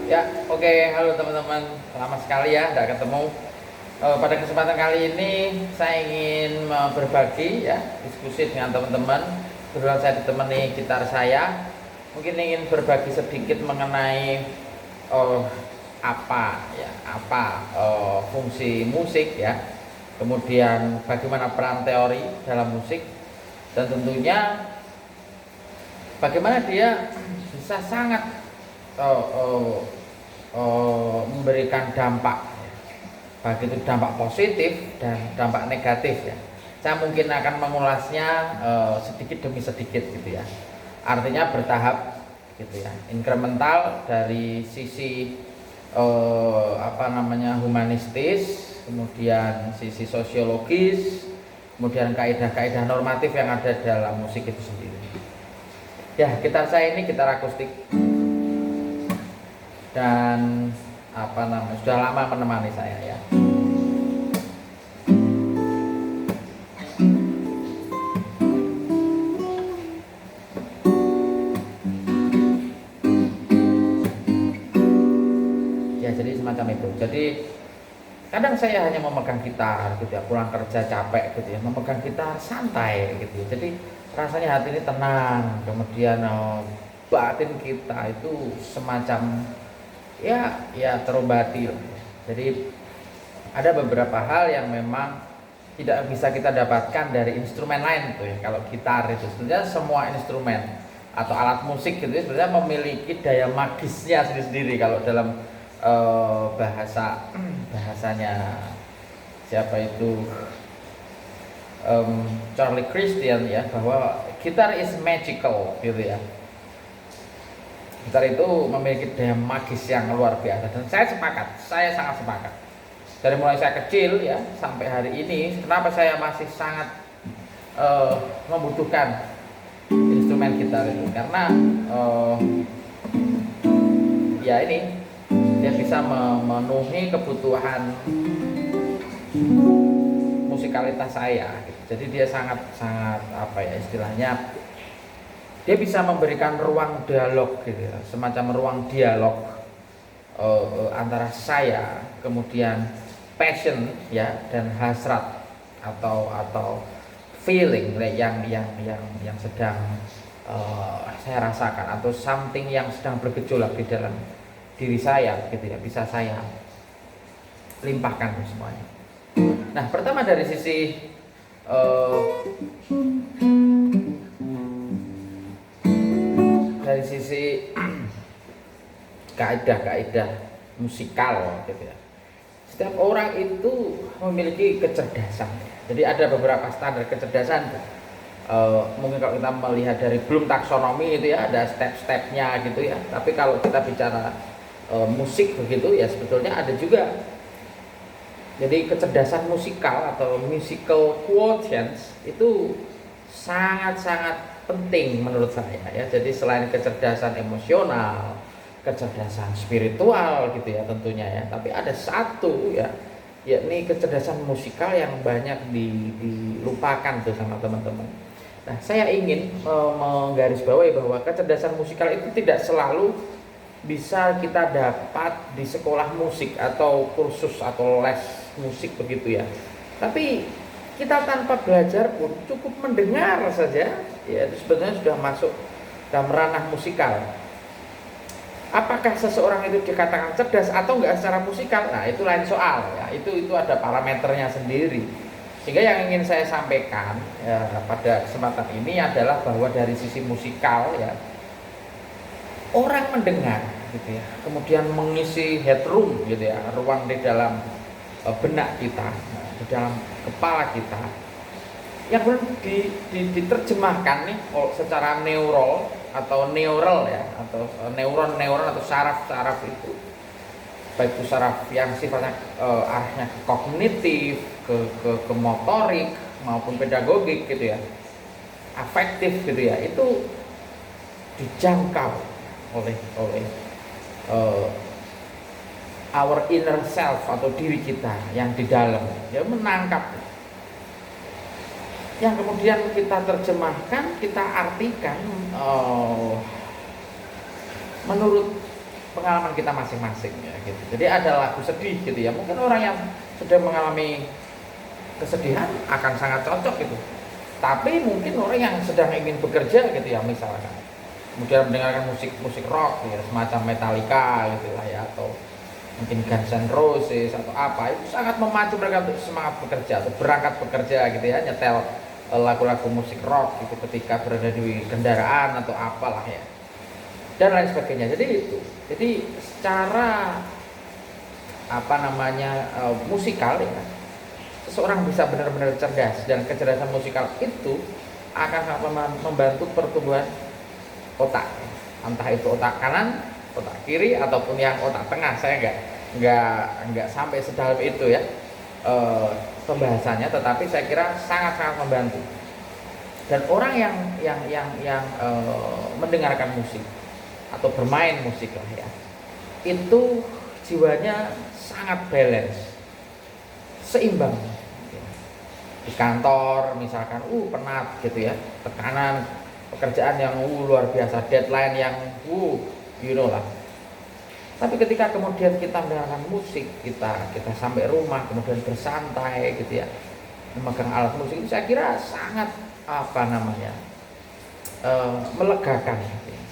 Ya, oke, halo teman-teman. Lama sekali ya, tidak ketemu. Pada kesempatan kali ini saya ingin berbagi ya, diskusi dengan teman-teman. Kebetulan saya ditemani gitar saya. Mungkin ingin berbagi sedikit mengenai eh, fungsi musik ya. Kemudian bagaimana peran teori dalam musik dan tentunya bagaimana dia bisa sangat eh, eh, memberikan dampak, baik itu dampak positif dan dampak negatif ya. Saya mungkin akan mengulasnya sedikit demi sedikit gitu ya. Artinya bertahap gitu ya. Incremental dari sisi humanistis, kemudian sisi sosiologis, kemudian kaidah-kaidah normatif yang ada dalam musik itu sendiri. Ya, gitar saya ini gitar akustik dan sudah lama menemani saya ya. Ya, jadi semacam itu. Jadi kadang saya hanya memegang gitar gitu ya, pulang kerja capek gitu ya, memegang gitar santai gitu ya. Jadi rasanya hati ini tenang, kemudian batin kita itu semacam ya terobati lah. Jadi ada beberapa hal yang memang tidak bisa kita dapatkan dari instrumen lain tuh ya. Kalau gitar itu sebenarnya semua instrumen atau alat musik gitu ya, sebenarnya memiliki daya magisnya sendiri-sendiri. Kalau dalam bahasanya siapa itu, Charlie Christian ya, bahwa gitar is magical gitu ya. Gitar itu memiliki daya magis yang luar biasa dan saya sangat sepakat. Dari mulai saya kecil ya sampai hari ini, kenapa saya masih sangat membutuhkan instrumen gitar itu? Karena ya ini dia bisa memenuhi kebutuhan musikalitas saya gitu. Jadi dia sangat istilahnya dia bisa memberikan ruang dialog gitu ya, semacam ruang dialog antara saya, kemudian passion ya, dan hasrat atau feeling yang sedang saya rasakan, atau something yang sedang bergejolak di dalam diri saya gitu ya, bisa saya limpahkan semuanya. Nah, pertama dari sisi kaidah-kaidah musikal gitu ya. Setiap orang itu memiliki kecerdasan. Jadi ada beberapa standar kecerdasan. Mungkin kalau kita melihat dari Bloom taksonomi itu ya, ada step-stepnya gitu ya. Tapi kalau kita bicara musik begitu ya, sebetulnya ada juga. Jadi kecerdasan musikal atau musical quotients itu sangat-sangat penting menurut saya ya. Jadi selain kecerdasan emosional, kecerdasan spiritual gitu ya tentunya ya, tapi ada satu ya, yakni kecerdasan musikal yang banyak dilupakan tuh sama teman-teman. Nah, saya ingin menggarisbawahi bahwa kecerdasan musikal itu tidak selalu bisa kita dapat di sekolah musik atau kursus atau les musik begitu ya. Tapi kita tanpa belajar pun cukup mendengar saja ya, itu sebenarnya sudah masuk dalam ranah musikal. Apakah seseorang itu dikatakan cerdas atau enggak secara musikal? Nah, itu lain soal ya. Itu ada parameternya sendiri. Sehingga yang ingin saya sampaikan ya, pada kesempatan ini adalah bahwa dari sisi musikal ya, orang mendengar gitu ya, kemudian mengisi headroom gitu ya, ruang di dalam benak kita, di dalam kepala kita, yang belum diterjemahkan nih secara neural ya, atau neuron atau saraf itu, baik itu saraf yang sifatnya arahnya ke kognitif, ke motorik maupun pedagogik gitu ya, afektif gitu ya, itu dijangkau oleh our inner self atau diri kita yang di dalam, ya menangkap, yang kemudian kita terjemahkan, kita artikan menurut pengalaman kita masing-masing ya gitu. Jadi ada lagu sedih gitu ya, mungkin orang yang sudah mengalami kesedihan akan sangat cocok gitu. Tapi mungkin orang yang sedang ingin bekerja gitu ya misalkan, kemudian mendengarkan musik rock ya, semacam Metallica gitu lah ya, atau mungkin Guns N' Roses atau apa, itu sangat memacu mereka untuk semangat bekerja atau berangkat bekerja gitu ya, nyetel lagu-lagu musik rock gitu ketika berada di kendaraan atau apalah ya, dan lain sebagainya. Jadi secara apa namanya musikal ya, seseorang bisa benar-benar cerdas, dan kecerdasan musikal itu akan sangat membantu pertumbuhan otak, entah itu otak kanan, otak kiri, ataupun yang otak tengah. Saya nggak sampai sedalam itu ya pembahasannya, tetapi saya kira sangat-sangat membantu. Dan orang yang mendengarkan musik atau bermain musik lah ya, itu jiwanya sangat balance, seimbang. Di kantor misalkan penat gitu ya, tekanan pekerjaan yang luar biasa, deadline yang you know lah. Tapi ketika kemudian kita mendengarkan musik, kita sampai rumah kemudian bersantai gitu ya, memegang alat musik, itu saya kira sangat apa namanya melegakan,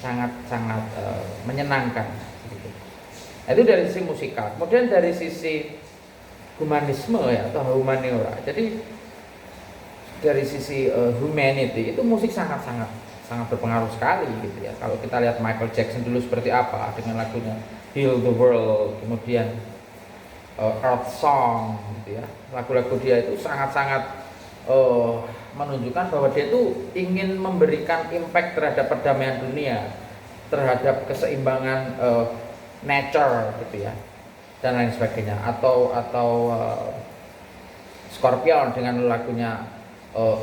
sangat menyenangkan gitu. Itu dari sisi musikal. Kemudian dari sisi humanisme ya, atau humaniora. Jadi dari sisi humanity itu musik sangat berpengaruh sekali gitu ya. Kalau kita lihat Michael Jackson dulu seperti apa dengan lagunya Heal the World, kemudian Earth Song gitu ya, lagu-lagu dia itu sangat menunjukkan bahwa dia itu ingin memberikan impact terhadap perdamaian dunia, terhadap keseimbangan nature gitu ya, dan lain sebagainya. Atau Scorpion dengan lagunya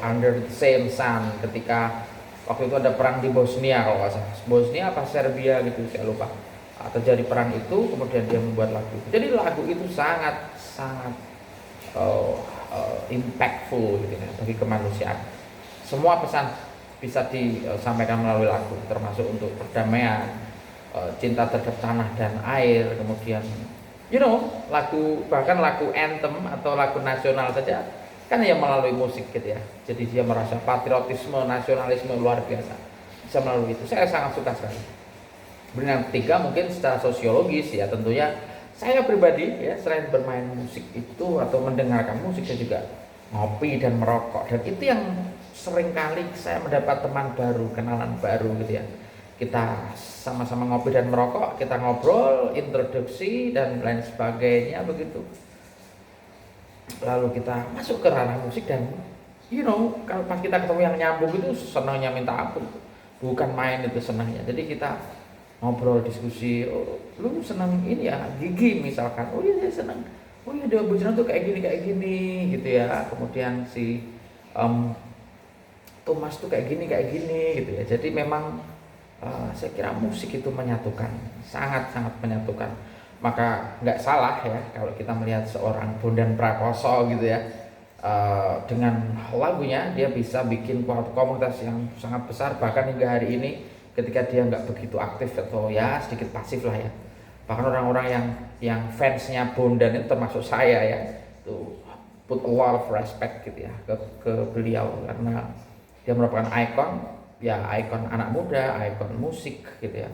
Under the Same Sun, ketika waktu itu ada perang di Bosnia, kalau nggak salah Bosnia apa Serbia gitu, saya lupa, terjadi perang itu, kemudian dia membuat lagu. Jadi lagu itu sangat impactful gitu ya, bagi kemanusiaan. Semua pesan bisa disampaikan melalui lagu, termasuk untuk perdamaian, cinta terhadap tanah dan air, kemudian bahkan lagu anthem atau lagu nasional saja kan ya melalui musik gitu ya. Jadi dia merasa patriotisme, nasionalisme luar biasa bisa melalui itu. Saya sangat suka sekali. Kemudian yang ketiga mungkin secara sosiologis ya, tentunya saya pribadi ya, selain bermain musik itu atau mendengarkan musik, saya juga ngopi dan merokok, dan itu yang seringkali saya mendapat teman baru, kenalan baru gitu ya. Kita sama-sama ngopi dan merokok, kita ngobrol, introduksi dan lain sebagainya begitu. Lalu kita masuk ke ranah musik, dan kalau pas kita ketemu yang nyambung itu senangnya minta ampun, bukan main itu senangnya. Jadi kita ngobrol, diskusi, lu senang ini ya Gigi misalkan, iya saya senang, iya dia Bujana tuh kayak gini gitu ya. Kemudian si Thomas tuh kayak gini gitu ya. Jadi memang saya kira musik itu menyatukan, sangat menyatukan. Maka nggak salah ya kalau kita melihat seorang Bondan Prakoso gitu ya, dengan lagunya dia bisa bikin komunitas yang sangat besar, bahkan hingga hari ini ketika dia nggak begitu aktif atau ya sedikit pasif lah ya. Bahkan orang-orang yang fansnya Bondan itu termasuk saya ya, tuh put a lot of respect gitu ya ke beliau, karena dia merupakan ikon anak muda, ikon musik gitu ya,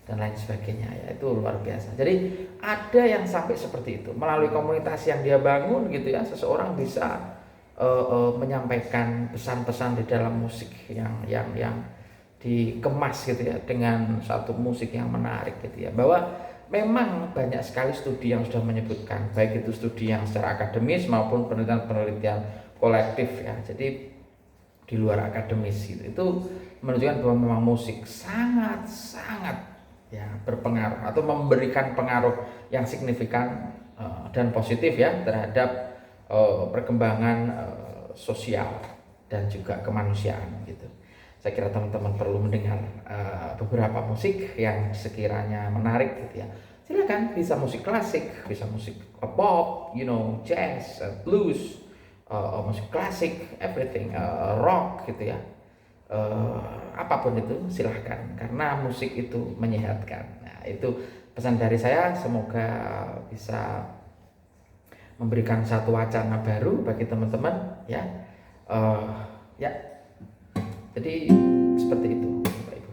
dan lain sebagainya ya. Itu luar biasa. Jadi ada yang sampai seperti itu melalui komunitas yang dia bangun gitu ya, seseorang bisa menyampaikan pesan-pesan di dalam musik yang dikemas gitu ya, dengan satu musik yang menarik gitu ya. Bahwa memang banyak sekali studi yang sudah menyebutkan, baik itu studi yang secara akademis maupun penelitian kolektif ya, jadi di luar akademis gitu, itu menunjukkan bahwa memang musik sangat ya berpengaruh atau memberikan pengaruh yang signifikan dan positif ya terhadap perkembangan sosial dan juga kemanusiaan gitu. Saya kira teman-teman perlu mendengar beberapa musik yang sekiranya menarik gitu ya. Silakan, bisa musik klasik, bisa musik pop, jazz, blues, musik klasik, everything, rock gitu ya. Apapun itu silahkan, karena musik itu menyehatkan. Nah, itu pesan dari saya, semoga bisa memberikan satu wacana baru bagi teman-teman ya. Ya, jadi seperti itu Bapak Ibu.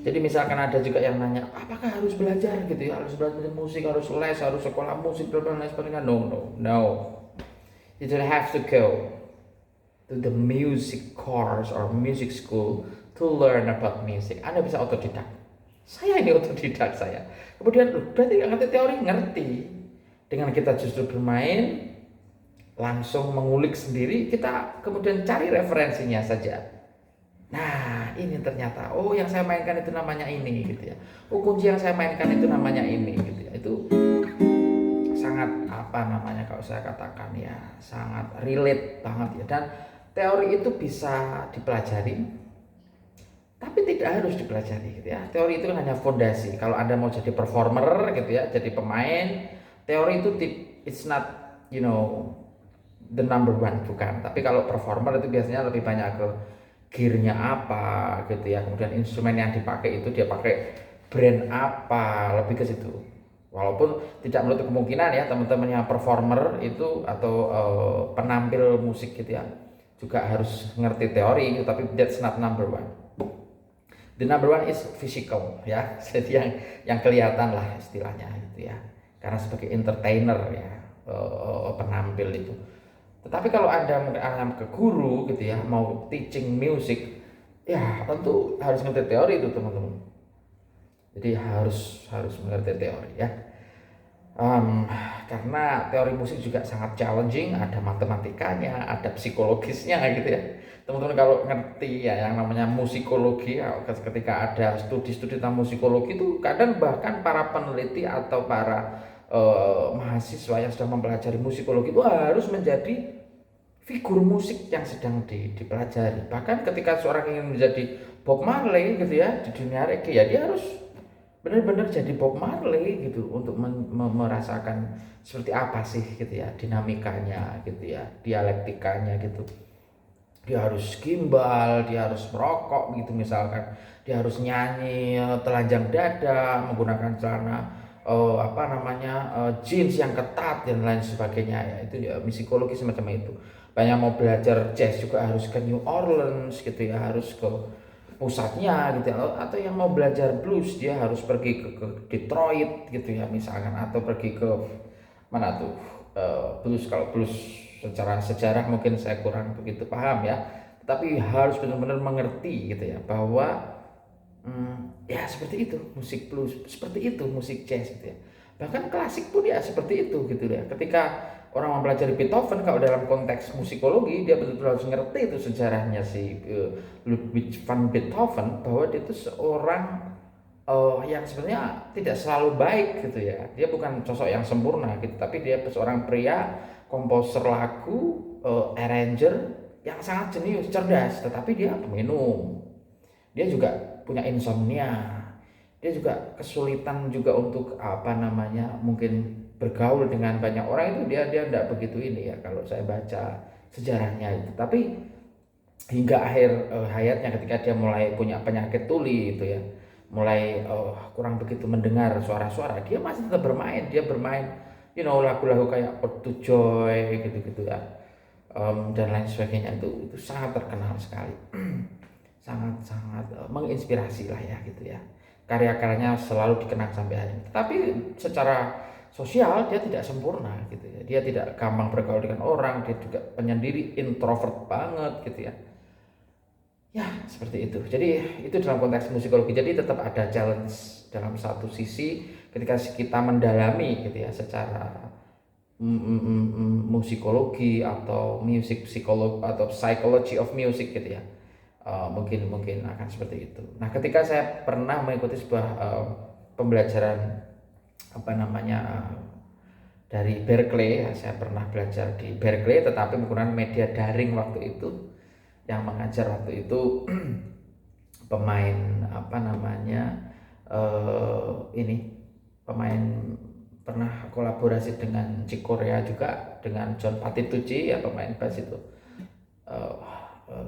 Jadi misalkan ada juga yang nanya, apakah harus belajar gitu ya, harus belajar musik, harus les, harus sekolah musik dan lain sebagainya. No. You don't have to go to the music course or music school to learn about music. Anda bisa otodidak. Saya ini otodidak saya. Kemudian berarti ngerti teori, ngerti. Dengan kita justru bermain, langsung mengulik sendiri, kita kemudian cari referensinya saja. Nah, ini ternyata, oh yang saya mainkan itu namanya ini gitu ya. Oh kunci yang saya mainkan itu namanya ini gitu ya. Itu sangat apa namanya kalau saya katakan ya, sangat relate banget ya. Dan teori itu bisa dipelajari, tapi tidak harus dipelajari gitu ya. Teori itu hanya fondasi. Kalau Anda mau jadi performer gitu ya, jadi pemain, teori itu it's not the number one, bukan. Tapi kalau performer itu biasanya lebih banyak ke gearnya apa gitu ya, kemudian instrumen yang dipakai itu dia pakai brand apa, lebih ke situ. Walaupun tidak menutup kemungkinan ya teman-teman yang performer itu atau penampil musik gitu ya juga harus ngerti teori, tapi that's not number one. The number one is physical ya, jadi yang kelihatan lah istilahnya gitu ya, karena sebagai entertainer ya, penampil itu. Tetapi kalau Anda ke guru gitu ya, mau teaching music, ya tentu harus ngerti teori itu teman-teman. Jadi harus mengerti teori ya. Karena teori musik juga sangat challenging, ada matematikanya, ada psikologisnya gitu ya. Teman-teman kalau ngerti ya yang namanya musikologi, ya, ketika ada studi-studi tentang musikologi itu kadang bahkan para peneliti atau para mahasiswa yang sedang mempelajari musikologi itu harus menjadi figur musik yang sedang dipelajari. Bahkan ketika seorang ingin menjadi Bob Marley gitu ya di dunia reggae, ya dia harus benar-benar jadi Bob Marley gitu untuk merasakan seperti apa sih gitu ya dinamikanya gitu ya, dialektikanya gitu. Dia harus gimbal, dia harus merokok gitu misalkan, dia harus nyanyi telanjang dada, menggunakan celana jeans yang ketat dan lain sebagainya ya. Itu ya psikologi semacam itu. Banyak mau belajar jazz juga harus ke New Orleans gitu ya, harus ke pusatnya gitu ya. Atau yang mau belajar blues dia harus pergi ke Detroit gitu ya misalkan, atau pergi ke mana tuh blues. Kalau blues secara sejarah mungkin saya kurang begitu paham ya, tapi harus benar-benar mengerti gitu ya bahwa ya seperti itu musik blues, seperti itu musik jazz gitu ya. Bahkan klasik pun ya seperti itu gitu ya. Ketika orang mempelajari Beethoven, kalau dalam konteks musikologi dia betul-betul harus ngerti itu sejarahnya si Ludwig van Beethoven, bahwa dia itu seorang yang sebenarnya tidak selalu baik gitu ya. Dia bukan sosok yang sempurna gitu, tapi dia seorang pria komposer lagu, arranger yang sangat jenius, cerdas, tetapi dia peminum. Dia juga punya insomnia. Dia juga kesulitan juga untuk mungkin bergaul dengan banyak orang. Itu dia tidak begitu ini ya kalau saya baca sejarahnya itu. Tapi hingga akhir hayatnya ketika dia mulai punya penyakit tuli itu ya, mulai kurang begitu mendengar suara-suara, dia masih tetap bermain. Dia bermain lagu-lagu kayak Ode to Joy gitu-gitu ya, dan lain sebagainya. Itu sangat terkenal sekali. sangat menginspirasi lah ya gitu ya. Karya-karyanya selalu dikenang sampai hari ini. Tapi secara sosial dia tidak sempurna gitu ya. Dia tidak gampang bergaul dengan orang, dia juga penyendiri, introvert banget gitu ya. Ya, seperti itu. Jadi itu dalam konteks musikologi. Jadi tetap ada challenge dalam satu sisi ketika kita mendalami gitu ya secara musikologi atau music psychology atau psychology of music gitu ya. Mungkin akan seperti itu. Nah, ketika saya pernah mengikuti sebuah pembelajaran dari Berkeley. Saya pernah belajar di Berkeley tetapi menggunakan media daring waktu itu. Yang mengajar waktu itu pemain apa namanya ini pemain pernah kolaborasi dengan Chick Corea juga, dengan John Patitucci ya, pemain bass itu.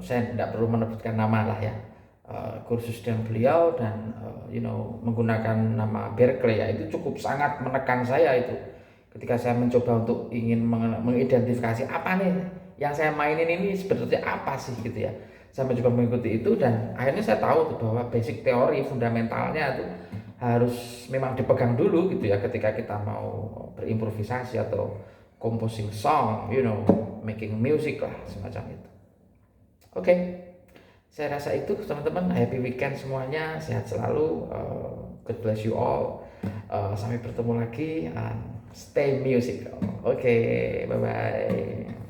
Saya tidak perlu menyebutkan nama lah ya. Kursus dengan beliau dan menggunakan nama Berkeley ya, itu cukup sangat menekan saya itu ketika saya mencoba untuk ingin mengidentifikasi apa nih yang saya mainin ini sebetulnya apa sih gitu ya. Saya mencoba mengikuti itu dan akhirnya saya tahu tuh bahwa basic teori fundamentalnya itu harus memang dipegang dulu gitu ya ketika kita mau berimprovisasi atau composing song, making music lah semacam itu. Oke, saya rasa itu teman-teman. Happy weekend semuanya, sehat selalu, God bless you all. Sampai bertemu lagi, and stay musical. Oke, bye bye.